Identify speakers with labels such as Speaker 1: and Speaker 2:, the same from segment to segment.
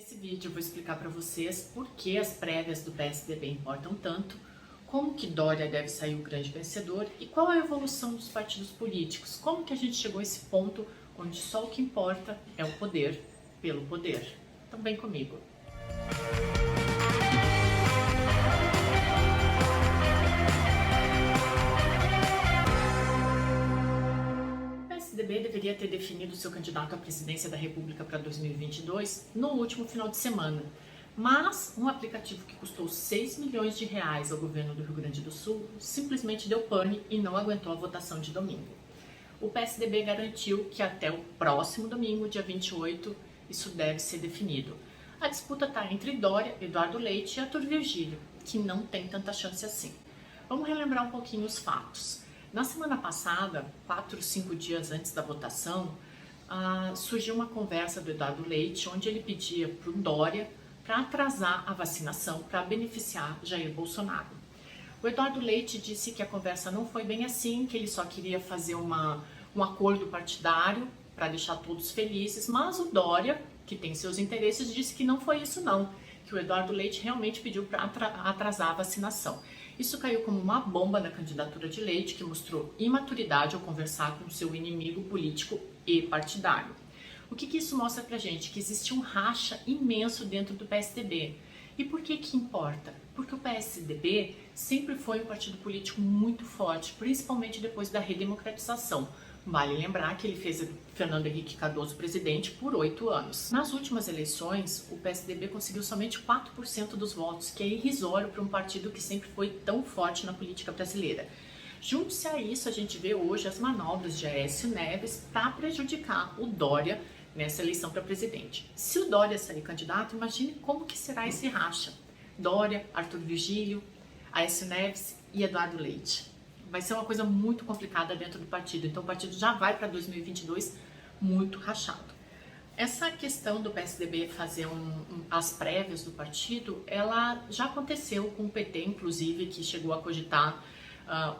Speaker 1: Nesse vídeo eu vou explicar para vocês por que as prévias do PSDB importam tanto, como que Dória deve sair o grande vencedor e qual a evolução dos partidos políticos, como que a gente chegou a esse ponto onde só o que importa é o poder pelo poder. Então vem comigo. O PSDB deveria ter definido seu candidato à presidência da República para 2022 no último final de semana, mas um aplicativo que custou 6 milhões de reais ao governo do Rio Grande do Sul simplesmente deu pane e não aguentou a votação de domingo. O PSDB garantiu que até o próximo domingo, dia 28, isso deve ser definido. A disputa está entre Dória, Eduardo Leite e Arthur Virgílio, que não tem tanta chance assim. Vamos relembrar um pouquinho os fatos. Na semana passada, 4, 5 dias antes da votação, surgiu uma conversa do Eduardo Leite, onde ele pedia para o Dória para atrasar a vacinação para beneficiar Jair Bolsonaro. O Eduardo Leite disse que a conversa não foi bem assim, que ele só queria fazer um acordo partidário para deixar todos felizes, mas o Dória, que tem seus interesses, disse que não foi isso não, que o Eduardo Leite realmente pediu para atrasar a vacinação. Isso caiu como uma bomba na candidatura de Leite, que mostrou imaturidade ao conversar com seu inimigo político e partidário. O que isso mostra pra gente? Que existe um racha imenso dentro do PSDB. E por que importa? Porque o PSDB sempre foi um partido político muito forte, principalmente depois da redemocratização. Vale lembrar que ele fez Fernando Henrique Cardoso presidente por 8 anos. Nas últimas eleições, o PSDB conseguiu somente 4% dos votos, que é irrisório para um partido que sempre foi tão forte na política brasileira. Junte-se a isso, a gente vê hoje as manobras de Aécio Neves para prejudicar o Dória nessa eleição para presidente. Se o Dória sair candidato, imagine como que será esse racha. Dória, Arthur Virgílio, Aécio Neves e Eduardo Leite. Vai ser uma coisa muito complicada dentro do partido, então o partido já vai para 2022 muito rachado. Essa questão do PSDB fazer as prévias do partido, ela já aconteceu com o PT, inclusive, que chegou a cogitar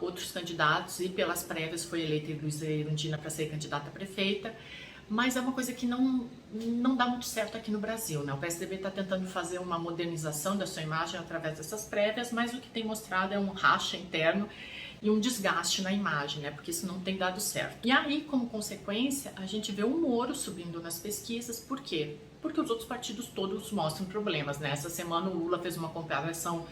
Speaker 1: outros candidatos e pelas prévias foi eleita Luísa Erundina para ser candidata a prefeita, mas é uma coisa que não dá muito certo aqui no Brasil, né? O PSDB está tentando fazer uma modernização da sua imagem através dessas prévias, mas o que tem mostrado é um racha interno e um desgaste na imagem, né? Porque isso não tem dado certo. E aí, como consequência, a gente vê o Moro subindo nas pesquisas. Por quê? Porque os outros partidos todos mostram problemas, né? Essa semana o Lula fez uma comparação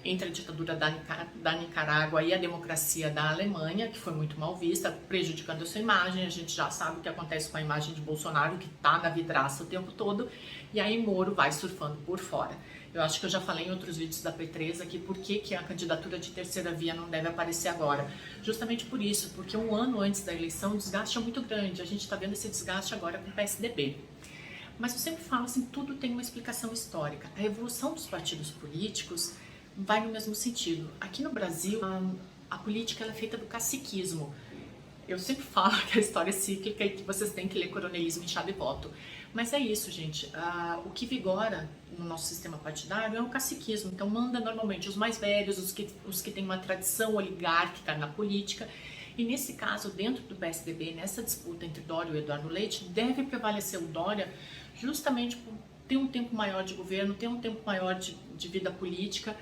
Speaker 1: entre a ditadura da Nicarágua e a democracia da Alemanha, que foi muito mal vista, prejudicando a sua imagem. A gente já sabe o que acontece com a imagem de Bolsonaro, que está na vidraça o tempo todo, e aí Moro vai surfando por fora. Eu acho que eu já falei em outros vídeos da P3 aqui por que a candidatura de terceira via não deve aparecer agora. Justamente por isso, porque um ano antes da eleição o desgaste é muito grande. A gente está vendo esse desgaste agora com o PSDB. Mas eu sempre falo assim, tudo tem uma explicação histórica. A evolução dos partidos políticos vai no mesmo sentido. Aqui no Brasil, a política ela é feita do caciquismo. Eu sempre falo que a história é cíclica e que vocês têm que ler Coronelismo e Chave e Voto. Mas é isso, gente. O que vigora no nosso sistema partidário é o caciquismo. Então manda normalmente os mais velhos, os que têm uma tradição oligárquica na política. E nesse caso, dentro do PSDB, nessa disputa entre Dória e Eduardo Leite, deve prevalecer o Dória justamente por ter um tempo maior de governo, ter um tempo maior de vida política.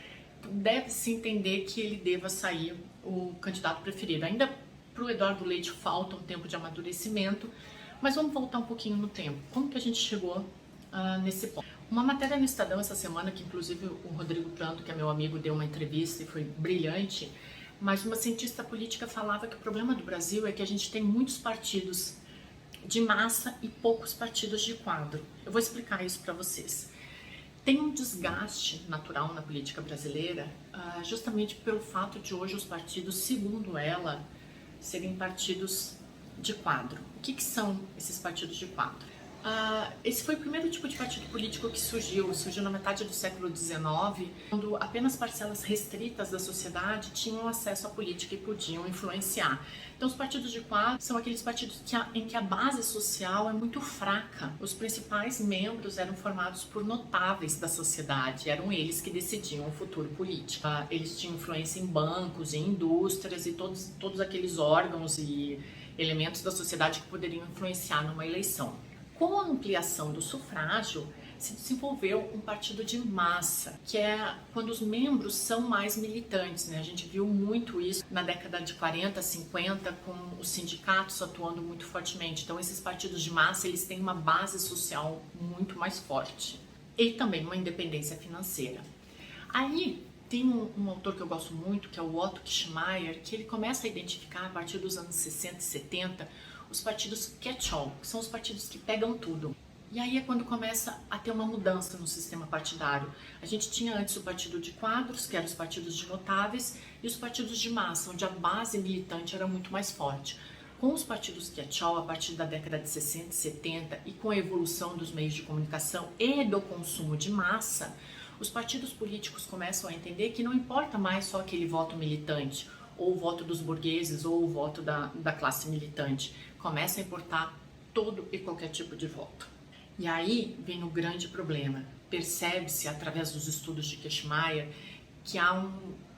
Speaker 1: Deve-se entender que ele deva sair o candidato preferido. Ainda para o Eduardo Leite falta um tempo de amadurecimento, mas vamos voltar um pouquinho no tempo. Como que a gente chegou nesse ponto? Uma matéria no Estadão essa semana, que inclusive o Rodrigo Planto, que é meu amigo, deu uma entrevista e foi brilhante, mas uma cientista política falava que o problema do Brasil é que a gente tem muitos partidos de massa e poucos partidos de quadro. Eu vou explicar isso para vocês. Tem um desgaste natural na política brasileira, justamente pelo fato de hoje os partidos, segundo ela, serem partidos de quadro. O que são esses partidos de quadro? Esse foi o primeiro tipo de partido político que surgiu na metade do século XIX, quando apenas parcelas restritas da sociedade tinham acesso à política e podiam influenciar. Então os partidos de quadro são aqueles partidos em que a base social é muito fraca. Os principais membros eram formados por notáveis da sociedade, eram eles que decidiam o futuro político. Eles tinham influência em bancos, em indústrias e todos aqueles órgãos e elementos da sociedade que poderiam influenciar numa eleição. Com a ampliação do sufrágio, se desenvolveu um partido de massa, que é quando os membros são mais militantes, né? A gente viu muito isso na década de 40, 50, com os sindicatos atuando muito fortemente. Então, esses partidos de massa, eles têm uma base social muito mais forte e também uma independência financeira. Aí, tem um autor que eu gosto muito, que é o Otto Kishmeier, que ele começa a identificar, a partir dos anos 60 e 70, os partidos catch-all, que são os partidos que pegam tudo. E aí é quando começa a ter uma mudança no sistema partidário. A gente tinha antes o partido de quadros, que eram os partidos de notáveis, e os partidos de massa, onde a base militante era muito mais forte. Com os partidos catch-all, a partir da década de 60 e 70, e com a evolução dos meios de comunicação e do consumo de massa, os partidos políticos começam a entender que não importa mais só aquele voto militante, ou o voto dos burgueses, ou o voto da classe militante. Começa a importar todo e qualquer tipo de voto. E aí vem o grande problema. Percebe-se, através dos estudos de Kishmeier, que há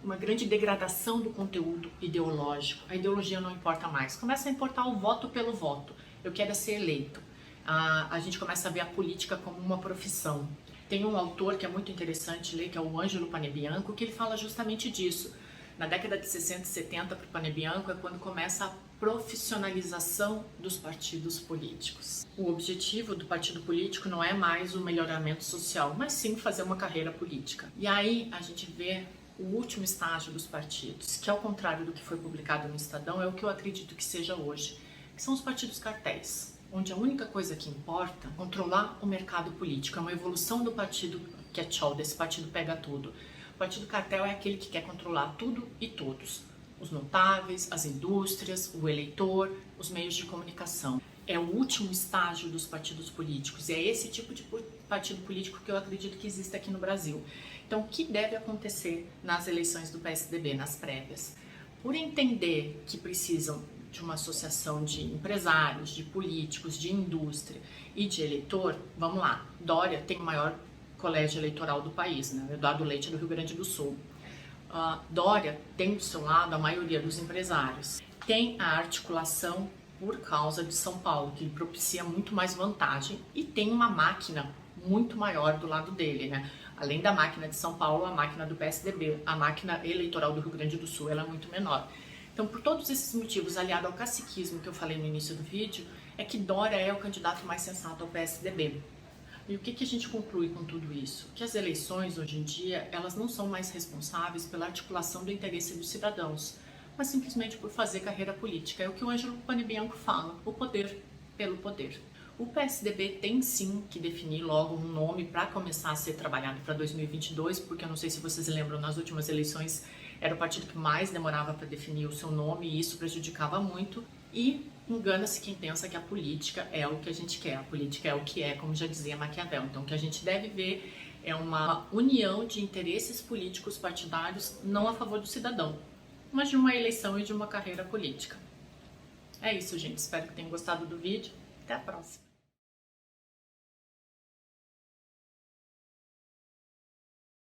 Speaker 1: uma grande degradação do conteúdo ideológico. A ideologia não importa mais. Começa a importar o voto pelo voto. Eu quero ser eleito. A gente começa a ver a política como uma profissão. Tem um autor que é muito interessante ler, que é o Ângelo Panebianco, que ele fala justamente disso. Na década de 60 e 70, para o Panebianco, é quando começa a profissionalização dos partidos políticos. O objetivo do partido político não é mais o melhoramento social, mas sim fazer uma carreira política. E aí a gente vê o último estágio dos partidos, que ao contrário do que foi publicado no Estadão, é o que eu acredito que seja hoje, que são os partidos cartéis, onde a única coisa que importa é controlar o mercado político. É uma evolução do partido catch-all, desse partido pega tudo. O partido cartel é aquele que quer controlar tudo e todos. Os notáveis, as indústrias, o eleitor, os meios de comunicação. É o último estágio dos partidos políticos. E é esse tipo de partido político que eu acredito que existe aqui no Brasil. Então, o que deve acontecer nas eleições do PSDB, nas prévias? Por entender que precisam de uma associação de empresários, de políticos, de indústria e de eleitor, vamos lá, Dória tem o maior colégio eleitoral do país, né? Eduardo Leite do Rio Grande do Sul. Dória tem do seu lado a maioria dos empresários. Tem a articulação por causa de São Paulo, que lhe propicia muito mais vantagem, e tem uma máquina muito maior do lado dele, né? Além da máquina de São Paulo, a máquina do PSDB, a máquina eleitoral do Rio Grande do Sul, ela é muito menor. Então, por todos esses motivos, aliado ao caciquismo que eu falei no início do vídeo, é que Dória é o candidato mais sensato ao PSDB. E o que a gente conclui com tudo isso? Que as eleições, hoje em dia, elas não são mais responsáveis pela articulação do interesse dos cidadãos, mas simplesmente por fazer carreira política. É o que o Ângelo Panebianco fala, o poder pelo poder. O PSDB tem sim que definir logo um nome para começar a ser trabalhado para 2022, porque eu não sei se vocês lembram, nas últimas eleições era o partido que mais demorava para definir o seu nome e isso prejudicava muito. E engana-se quem pensa que a política é o que a gente quer, a política é o que é, como já dizia Maquiavel. Então o que a gente deve ver é uma união de interesses políticos partidários, não a favor do cidadão, mas de uma eleição e de uma carreira política. É isso, gente. Espero que tenham gostado do vídeo. Até a próxima.